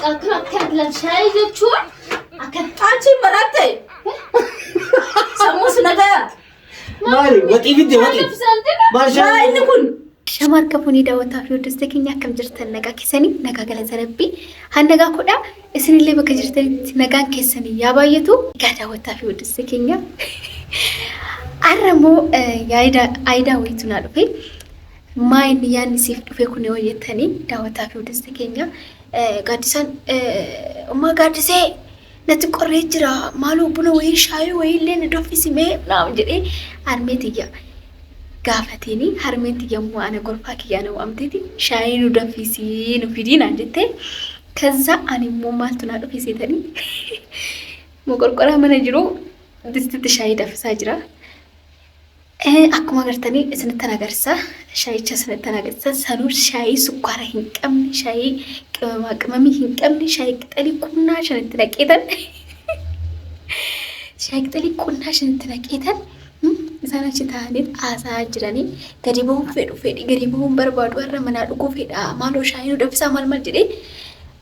بقى كرات لان شاي جتشون أنتي مراتي سموس نجا مالي وطي بدي وطي ما شاء إنكم شمار كفوني دعوتها في ودستكين يا كم جرت النجا كيسني نجا قال زربي هالنجا كودا اسن اللي بك جرت نجا كيسني يا بايتو قاعد دعوتها في ودستكين يا أرمو يا أيدا ويتنا لفي ما إني يعني سيف في كوني ويتني دعوتها في ودستكين يا قاعد سان ما قاعد سي نتقرر جرا مالو بنا وين شاي وين لين دوفي سمي نام جري أرميتيا قافتيني هرمنتي يمو أنا غرفاك يانا وأمتيتي شاي ندفيسي نفيدين عندتي كذا أنا مو مالتنا دفيسي تاني مو قرقرة من جرو دستي شاي دفسا جرا أكما قرتني سنتنا قرصة شاي سنتنا قرصة سنور شاي سكر هنكمني شاي كمامي هنكمني شاي قتلي كنا شنتنا كيدن شاي قتلي كنا شنتنا كيدن إذا نشتانيت أساجراني قريبهم فيدي قريبهم بربادو أرمنا لقو فيدا مالو شاينو دفسا مال جدي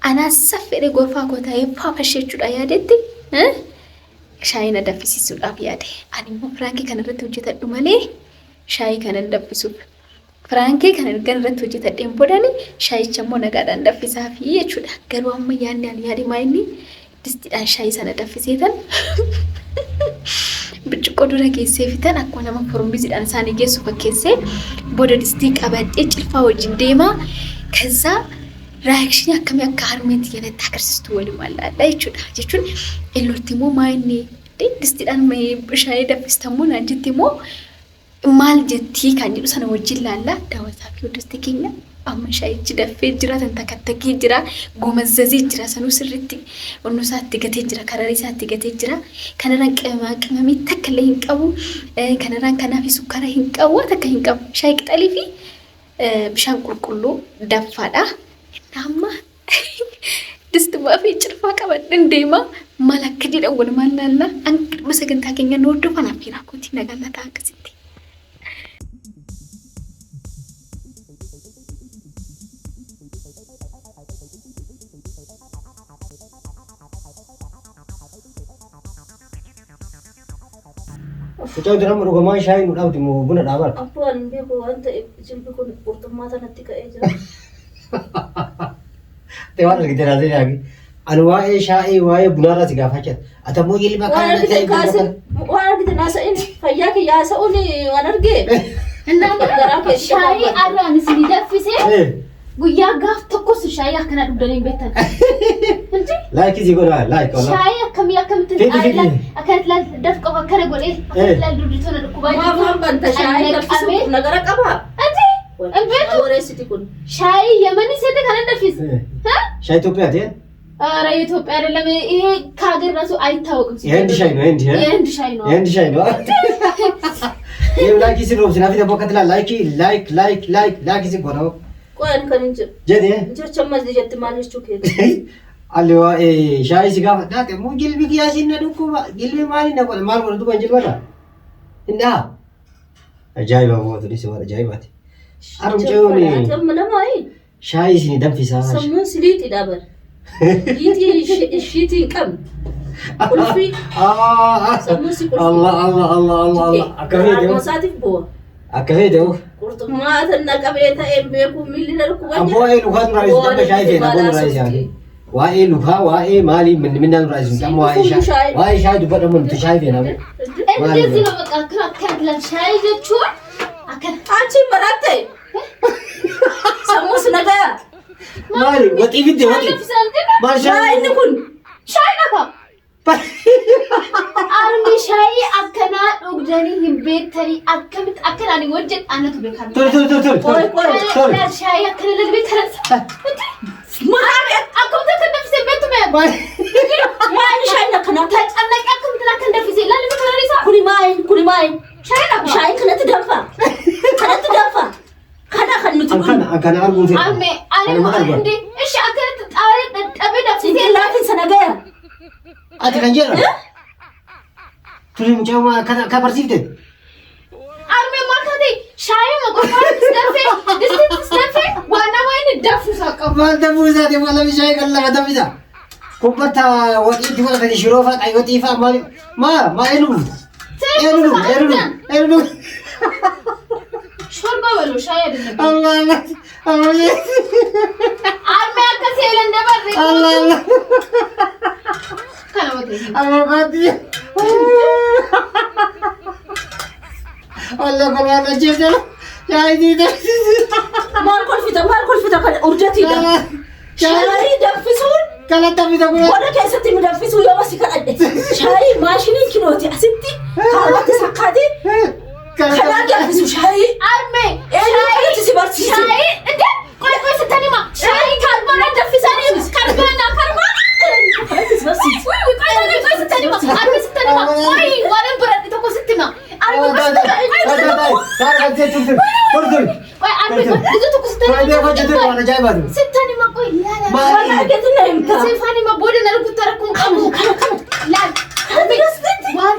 أنا سفري غرفة كوتاي فافشي جدا يادتي شاينا دفسي سودا بيادي أنا مو فرانكي كان رتوجي تدومالي شاي كان دفسو فرانكي كان رتوجي تديمبوداني شاي چمو نغادان دفسا فيه جدا غرو أما ياني يادي مايني دستي شاي سنة دفسيتن بتشكو دولا كيسي فيتان أكو نما فرمبيزي أنا ساني جيسو فكيسي بودا دستيك أبد إجلفا وجنديما كذا رايكشني أكمي أكارمنتي يعني تاكرسستو ولي مالا لا يجودا جيشون إلو تيمو مايني دي دستي أنا مي بشاي دفستمون أنجي تيمو مال جتي كان جلو سانا وجيلا لا داوا سافيو دستيكينا أما شاي جدا في جرا تنتكتكي جرا غومززي جرا سنو سرتي ونو ساتي غتي جرا كراري ساتي غتي جرا كنران قمامي تكله هنقبو كنران كنا في سكر هنقبو تك هنقبو شاي قطلي في بشان قلقلو دفادا ناما دست ما في چرفا قبد انديما ملكدي دول ماللا ان مسكن تاكينيا نودو فنا فينا كوتي نغلا تاكسيتي Kau jangan merugama shine udah timu bener apa? Apa nih aku ante jilbiku urtumata nanti ke aja Tewar lagi terasa lagi. Anu wae shine wae benar sih gak facet. Atau mau gili makan Wah kita nasa ini fayya ke ya sa uni anarge إنما شاي أراني سيدي دفسي ويا قاف تقص شاي أكنا بدلين بيتنا لايك يجي قول لايك والله شاي كم يا كم تتعلم أكلت لا دفق أكنا قول إيه أكلت لا دوديتونا الكوباية ما فهم بنت شاي تفسو نجارك أبا أنتي البيت وريسي تكون شاي يمني سيدك أنا دفيس ها شاي توبيا دي رايتو بير لما إيه كاغر راسو أي تاوكم يهند شاي نو يهند شاي نو يهند شاي نو يوم لايك يصير روبس نافي ده بوكت لا لايك يصير قرأه كوين كنينجر جدي نجر شمس دي جت ماليش شوكي اللي شاي سيجا ده مو جلبي كياسين ندوكوا جلبي مالي نقول مال ولا دوكوا جلبي ولا إنها أجايب أبوه تري سوار أجايبات أرجوني كم لما أي شاي سيني دم في ساعة سمون سليتي دابر يتي شيتي كم كل في سمون سي كل الله أكمل ده مساتف بوا أكمل ده ما تنك أبيتا إم بيكو ميلي نركوا أبوه لوكان رايز دم شاي فين أبوه رايز يعني واي لوكا واي مالي من رايز كم واي شاي دبر من تشاي فين أبوه እንደዚህ ነው በቃ ከአካድለን ሻይ ጀቹን አንቺ መራቴ ሰሙስ ነገ ማሊ ወጢ ቢድ ወጢ ሻይ ንኩን ሻይ ነካ አርሚ ሻይ አከና ዶግደኒ ህቤተሪ አከምት አከናኒ ወጀት አነቱ በካም ቶል ሻይ አከና ለቤት ተረሳ ማራገ አከምት ከነፍሴ ቤት ማይ ማይ ሻይ ነከና ተጨነቀ አከምት ለከንደፍሴ ለልብ ተረሳ ኩኒ ማይ ሻይ ከነት ደፋ ከና ከንቱ أنا أرجو في አሜ አኔ እንዴ እሺ አከነት ጣሪ ጠበዳ ሲላፊን ሰነገ أنت كان جرا تري مجاوما كبرسيفت አሜ ማርካቴ ሻይ መቆፋት ስተፌ ዋና ወይን ደፉ ሳቀፉ ما تفوزات ولا بشيء قال لا تفوزات كوبتا وطيتي ولا تدي شروفات أي وطيفة ما إلو شوربة ولا شاي بالنبي الله الله عمي أكسي للنبر الله كان وطيفي الله قادي الله كمان جيتنا شاي دي ما كل في ده أرجتي ده شاي دفسون كلا تبي تقول ولا كيستي مدفسون يا بس كأني شاي ماشينين كيلوتي أسنتي كاربات سكادي كلا دفسون شاي عمي إيه تسيبر شاي انت كويس ستاني ما شاي كربانة دفساني كربانة كويس ستاني ما عمي ستاني ما وي وانا برد تقول ستي ما عمي بس ستاني ما قوي لا ما أجتنا إمتى سيفاني ما بودي نركض تركون كم لا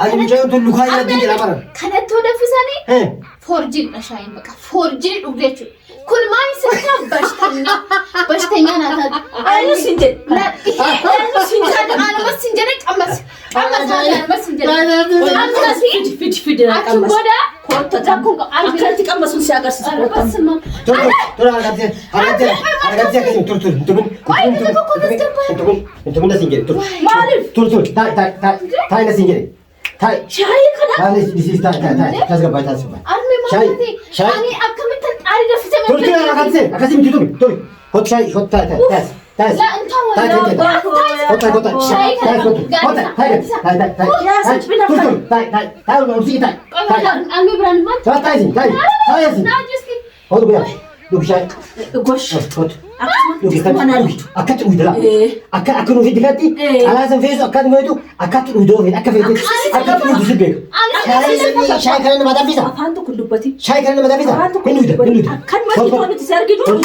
أنا جاي أقول لك هاي دي لا مرة كانت تدفساني فورجين أشاين بقى فورجين وبيتو كل ما يصير بشتني أنا أنا سنجد لا أنا سنجد أنا ما سنجدك أنا ما سنجدك أنا فيد أتبودا كنت تكون أكلتك أما سنسي أجر أنا بس ما شاي كنا أرمي ما تدي أنا أكمل أريد لا أنت شاي كان ما دافيزا أفانتو كلوبتي شاي كان ما دافيزا هنود كان ما تقول تسارجي دول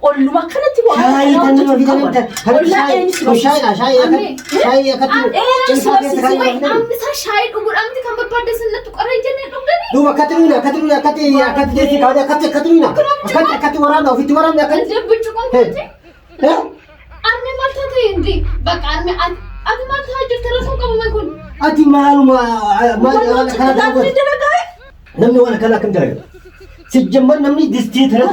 Oluma kanatti waa. Shaayi kan nama bitamta. Shaayi Amisa shaayi dhuguudhaamti kan barbaadesanatti qoree jennee dhugdanii. Duuba akkatti deessi kaawwate akkatti waraabna ofitti waraabne akkatti. Dabbichu konkolaatii. Armi maal taate hindi bakka armi ati maal taate jirte rasoo qabame kun. Ati maaluma namni waan akkana akkam dalaga. ሲጀመር namni distii tana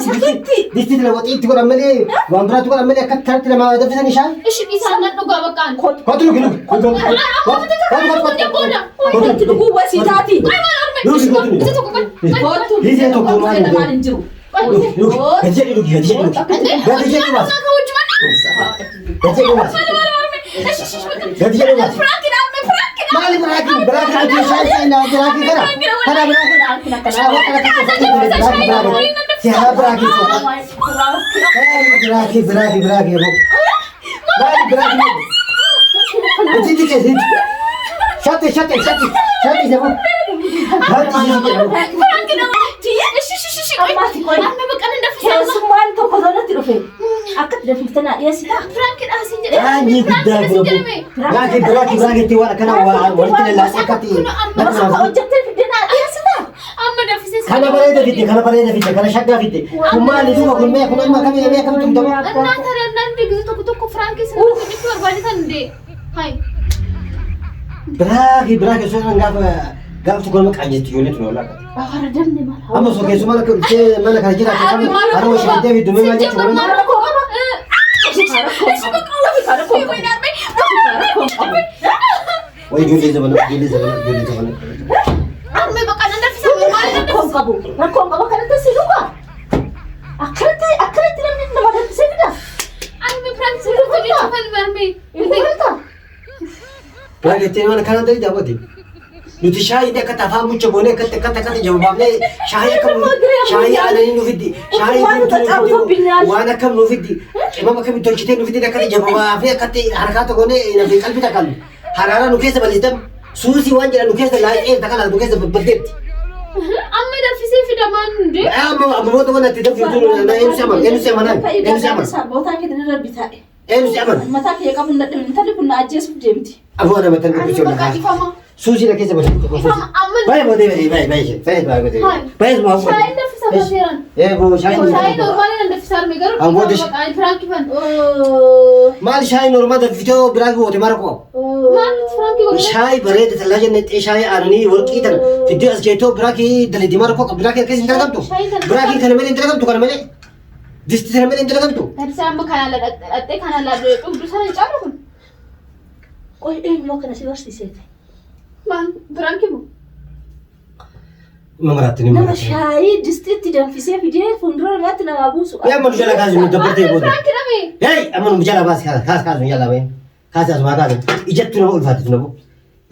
waxiitti godhan malee waan biraatti godhan malee akka taatti nama dabbisan ishaan. Ishi isaan nan dhugaa bakkaan. Kootu nuti dhuguu wasiitaati. Hiisee tokko maal hin jiru. Maali biraaki shaayi kana Kana bareeda fitte kana shaggaa fitte kun maali duuba kun mee kun amma kamii tumtamu. እናንተ አንዳንድ ጊዜ tokko ፍራንክ ስለሆነ በርባዲታን እንዴ ሃይ Biraaki sooraan gaafa golma qaanjetti ijoolleetu na ollaa qaba. Ahara damne mala. Amma soo keessumaa mana kana jiraatu kan harma ishee deebiitu mee maal jechuudha. Way ijoollee zabana. Arme bakka nan dafisa maal Rakkoon qabu kanatti si dhugaa. Akkanatti namni nama danfisee fida. arme ፍራንክ ስለሆነ ይፈል በርሜ Biraaki ittiin mana kana dari daawwate. Nuti shaayii akka tafaa mucha boonee akkatti jabaafnee shaayii aananii nu fiddi. Shaayii waan akkam nu fiddi. Cimama akkamitti tolchitee nu fiddi akkatti jabaafnee akkatti harkaa tokkoonee nafee qalbii takkaan haraara nu keessa bal'istan suusii waan jedhan nu keessa laayee takkaan nu keessa baddeetti. amma dafisee fidamaan hundee amma moota waan ati dafi jiru na eenyu seema Bootaa kee dina rabbi taa'e. eenyu seema Mataa kee qabu intalli kun na ajjeesuuf deemti. aboo nama tan ani bichuu bakka ifama suusi na keessa bada ifama amma baay'ee mootee baay'ee mo shaayin dafisa baseeran boo shaayin shaayin normaali nan dafisaar mee garuu Ammoo dish- bakka firankifan maal shaayi normaa dafitoo biraa goote mara koo maal firankii godhe shaayi bareeda talaa jenne xee shaayi aananii warqii tan fiddee as jeetoo biraa kee daliti mara koo biraa kee akkas hin dalagamtu biraa kee kana malee hin dalagamtu kana malee disti kana malee hin dalagamtu Tadisaan amma kanaan dhaqxee kanaan dhugdu sana hin caalu kun Qoy eenyumoo kana si barsiiseeti. maal firankii moo mamaraatti ni Nama mamaraatti shaayii distiitti danfisee fidee fuuldura namaatti namaa buusu. yaa amma nu jala kaasuu nu dabbartee booda firankii dhabee hey amma nu jala baas kaas nu jala bahe kaas maa kaasu ijattu nama ulfaatitu nabu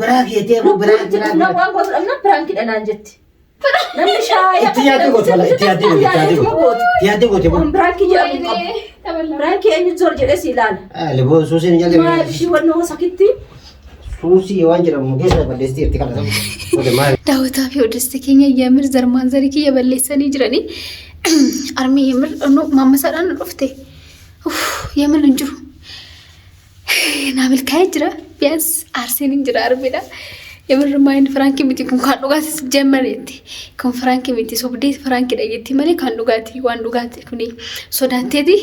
biraa keetee ammoo biraa Na waan gosa dhabna biraankiidha naan jetti. Namni shaayii itti yaaddee goote wala itti yaaddee goote Waan biraankii jedhamu hin qabu. tapalla Biraankii eenyu zoor jedhee si ilaala. liboo suusiin Maal jalle ishii wannoo sakitti. suusii waan jedhamu keessa balleessitee itti kadhatamu goote maali daawwataa fi odeessa keenya yemir zarmaan zarii kiyya balleessanii jiranii armii yemir maammasaadhaan dhufte yemir hin jiru naa milkaa'ee jira biyaas aarsiin hin jira arbiidha yemir maayin firankii miti kun kan dhugaatis jammareetti kun firankii miti sobdee firankii dhageetti malee kan dhugaati waan dhugaati kuni sodaatteeti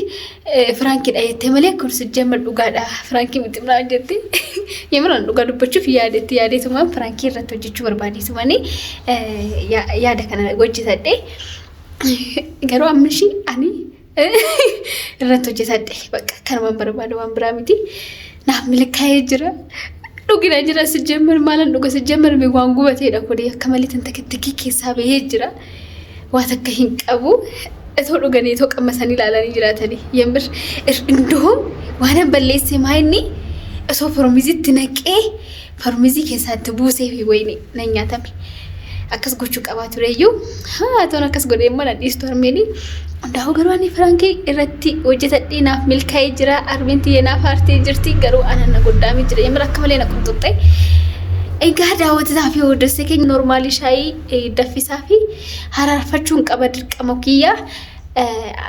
firankii dhageetti malee kun si jammar dhugaadha firankii miti biraan jetti yemir an dhugaa dubbachuuf yaadeetumaan firankii irratti hojjechuu barbaadeetumanii yaada kana hojjetadhe garuu ammashi ani irratti hojjetadhe bakka kanumaan barbaada waan biraa miti naaf milkaa'ee jira dhugina jira si jammar maalan dhuga si jammar mee waan gubateedha kudii akka malee tan takkitti keessaa bahee jira waa takka hin qabu itoo dhuganii itoo qammasanii ilaalanii jiraatanii yemmir indoom waan balleesse maayinni osoo farmizitti naqee farmizii keessaatti buusee fi wayini nan nyaatame akkas gochuu qabaa tureyyuu haa toon akkas godhee immoo na dhiistu armeenii hundaa'uu garuu ani firankii irratti hojjetadhee naaf milkaa'ee jira armeen tiyya naaf aartee jirti garuu anan na goddaamee jira yemmir akka malee na qunxuxxe egaa daawwatataa fi hordoftoota keenya noormaalii shaayii daffisaa fi haraarfachuun qaba dirqama kiyyaa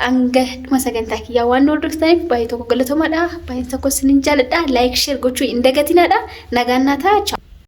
hanga dhuma sagantaa kiyyaa waan hordoftaniif baay'ee tokko galatoomaadha baay'ee tokko isinin jaaladha laayik sheer gochuu hin dagatinaadha nagaan naa ta'a.